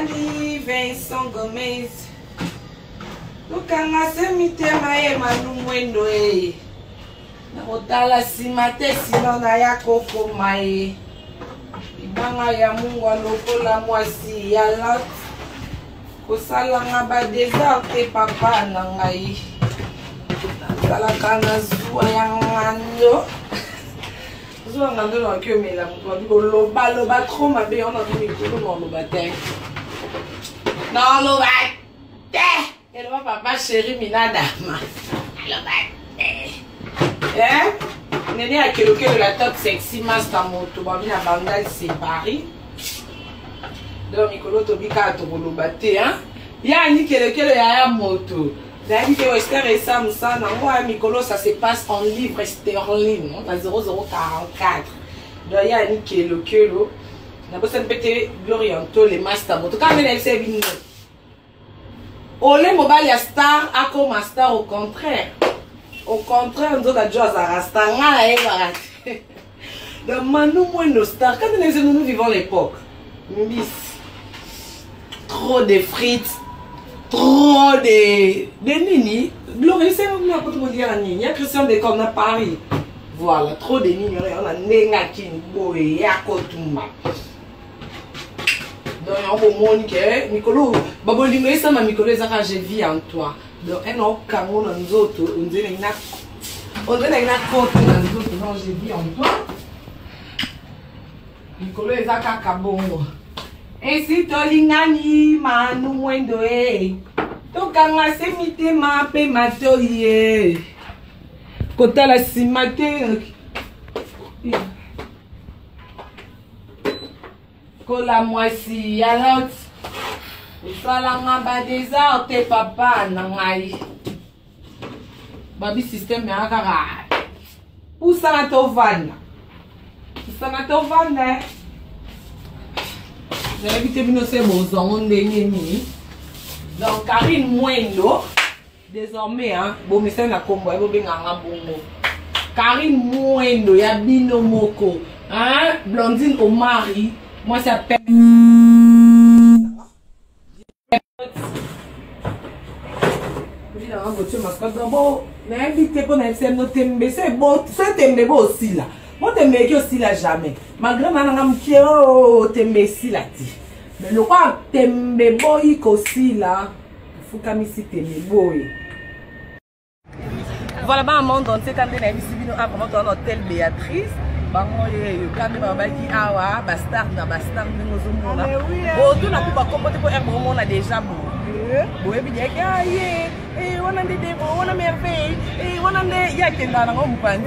Ali Vincent Gomez. Lukanga se mitema ye manu mwendo e. Na otala simate sino na ya koko mae. Ibanga ya Mungu alokola mwasi ya lot. Kosala nga ba deserte papa na ngai. Nazalaka na zuwa ya ngando. Zuwa ngando na kyo mela mko. Loba trop mabe on a vu mikolo na loba te. Non loba te. Et loba papa chéri minadama. Loba te. Eh? Nene a kelo la top sexy master moto. Ba mina bandal séparé. Donc mikolo to bika to loba te hein. Ya ni kelo ya moto. J'ai dit que Western et Sam, ça, moi, Mikolo, ça se passe en livres sterling, on a 0,044. Donc, il y a un kilo. On a besoin de péter l'oriental, les master. En tout cas, on a essayé de Olé mobile ya star, a comme star au contraire. Au contraire, on dit que Dieu a star. Donc, maintenant, moi, nos stars, quand nous vivons l'époque, Miss, trop de frites. Trop de nini. Glorie, c'est un peu trop dire nini. Il y a Christian de comme à Paris. Voilà, trop de nini. On a négatif, boy, et à Kotumba. Donc, on va montrer que Nicolo, Baboli, mais ça m'a Nicolo, ça j'ai vu en toi. Donc, un autre camion dans nous autres, on dirait une côte dans nous autres, non, j'ai vu en toi. Nicolo, il a kakabongo. Esi tolingani manu mwendo e. Tokanga se mitema pe matoye. Kota la simate. Kola mwasi ya lot. Usalanga ba deserte papa na ngai. Babi système ya kara. Usana tovana. Usana tovana. J'ai évité de faire mon donc Karine Mwendo désormais hein bon mais c'est un combo bon Karine Mwendo ya bino moko hein Blondine au mari moi ça s'appelle mais invité pour nous no tembe c'est beau c'est tembe beau aussi là. Moi, je ne aussi là jamais. Malgré ma maman qui est ici là. Mais le quoi, tembe boy aussi là. Il faut que je tembe boy. Voilà, bah, mon don, c'est quand on a ici, nous avons dans l'hôtel Béatrice. Bah, moi, quand on a dit, ah ouais, bastard, nous avons bon, tout n'a pas comporté pour un moment, on a déjà bon. Bon, et puis, on a des débats, on a merveille, on a des yakenda, on a un pan.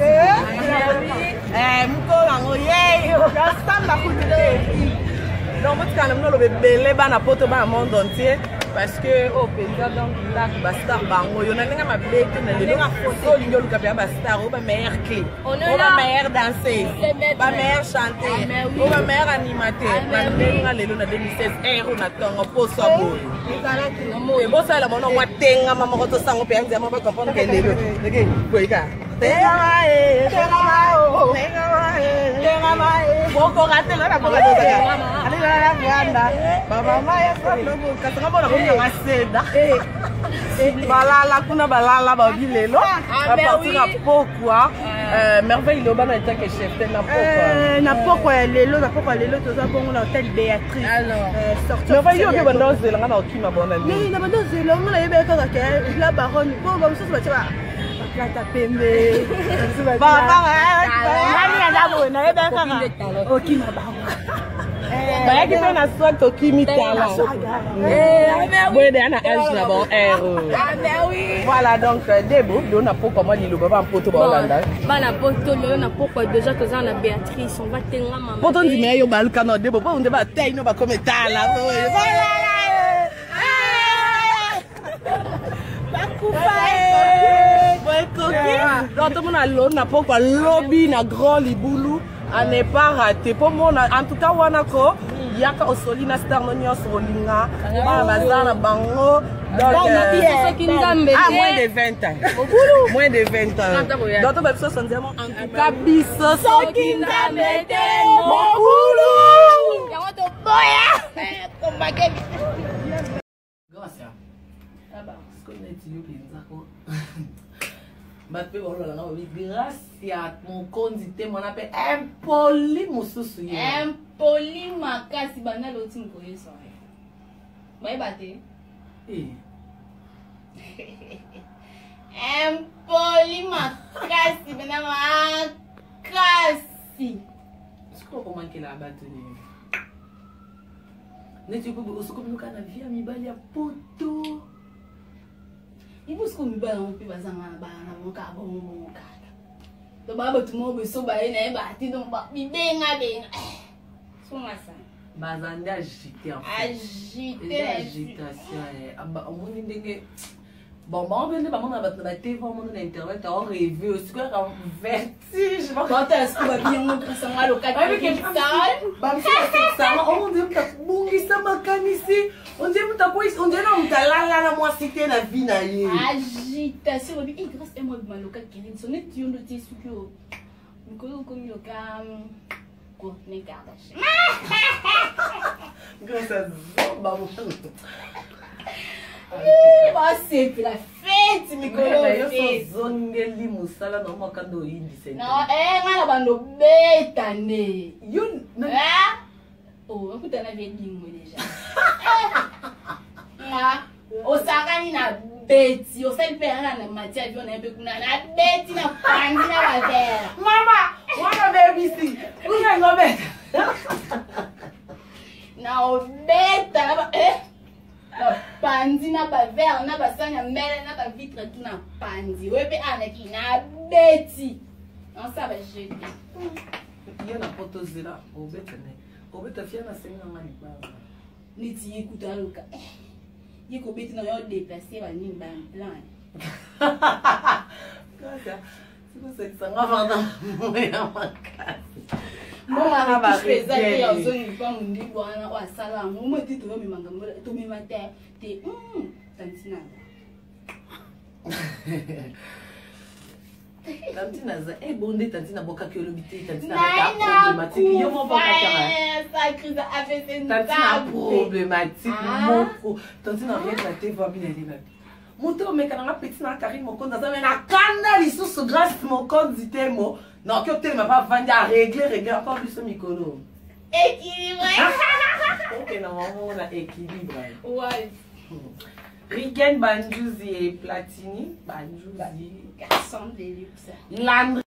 Donc, moi, je suis parce que au pays donc là basta bango yo na nga mabete na lelo nga photo lingo luka pe basta o ba meilleure clé o ba meilleure danseuse ba meilleure chanteuse o ba meilleure animateur na nga lelo na 2016 on attend po so bo e bo sala mono wa tenga mama ko to sango pe anza mo ba comprendre que lelo ndeke boika tenga mai boko raté là boko raté ali la nganda baba mai fa lobo katanga bona ko nga seda balala kuna balala ba bilelo à partir na pokwa merveille loba na tant que chef na pokwa lelo to za bongo na hôtel Béatrice alors merveille yo ke bando zela nga na okima bona ni na bando zela nga na yebe ka ka la baronne bo ba mususu ba tsa Kata pembe. Baba, nani anabu na yeba kaka. Okima bawo. Baya ki na swat okimi tala. Boye de ana age na bon voilà donc debo do na poko mo lilo baba poto ba Hollanda. Bana poto lo na poko déjà que ça na Béatrice on va tenga maman. Poto ndi me yo balka no debo ba onde ba tay no ba comme tala. Voilà. Donc tout le monde a l'eau, n'a pas quoi lobby, n'a grand liboulou, à ne pas rater. Pour moi, en tout cas, wanako, il y a qu'au solina star non sur linga, bazar bango. Donc moins de 20 ans. Moins de 20 ans. Donc tout le monde en tout cas biso sokinda mete mo boulou. Ya wato boya. yo penzako. Bape bolola nga babi grâce ya mokonzi te mon appel impoli mosusu ye. Impoli makasi bana loti mkoye soye. Baye bate. Impoli makasi bana makasi. Siko comment la batoni. Neti ko usiko biluka na via mibali ya poto. Ibu siko mibali mpe bazanga bana moka bongo kaka. To baba tumo beso ba ina ba ti do ba bibenga benga. Songa sa. Bazande agité en fait. Agité. Agitation. Aba omoni ndenge bon, on va mettre la TV, on va internet, on rêve aussi quoi comme vertige. Quand est-ce qu'on va bien montrer ça à l'occasion? On dit que bungi ça makanisi. On dit que on dit non ta la moi cité la vie na ye. Agitation, et grâce à moi de local qui vient sonner tu on te sucre. Mikolo comme yo kam ko ne Kardashian. Grâce à ça ba mo. C'est la fête, Mikolo. Yo so zongeli musala na mo kando yindi sente. Non, ngala bando betane. Yo oh, écoute na vendi mo déjà. Osakani na beti, osel pe na matia bio na pe kuna na beti na pandi na bavera. Mama, wana baby si. Kuna ngobeta. Na obeta na ba na pandi na bavera na basanya mbele na ba vitre tout na pandi. Wepe anaki na beti. On ça va jeter. Yo na poto zela, obeta ne. Obeta fia na senga ngani ba. Niti ikuta loka. Yiko beti na yo déplacer ba ni ba plan. Kaka. Siko sanga vanda moya makasi. Mama ba pesa te ya zoni pa mundi bwana wa sala mo ti to mi manga mo to mi mate te tantina. Tantina za bonde tantina boka ki olobite tantina ta problématique yo mo boka kara. Ça crise avec une tantina problématique moko tantina rien la te va bien aller. Moto meka na petit na kari moko na za na kanda lisusu grâce moko ditemo. Non, que tu m'as pas vendu à régler encore plus ce micro. Équilibré. Ok, normalement, on a équilibré. Ouais. Rigen Banjuzi et Platini. Banjuzi. Garçon de luxe. Landry.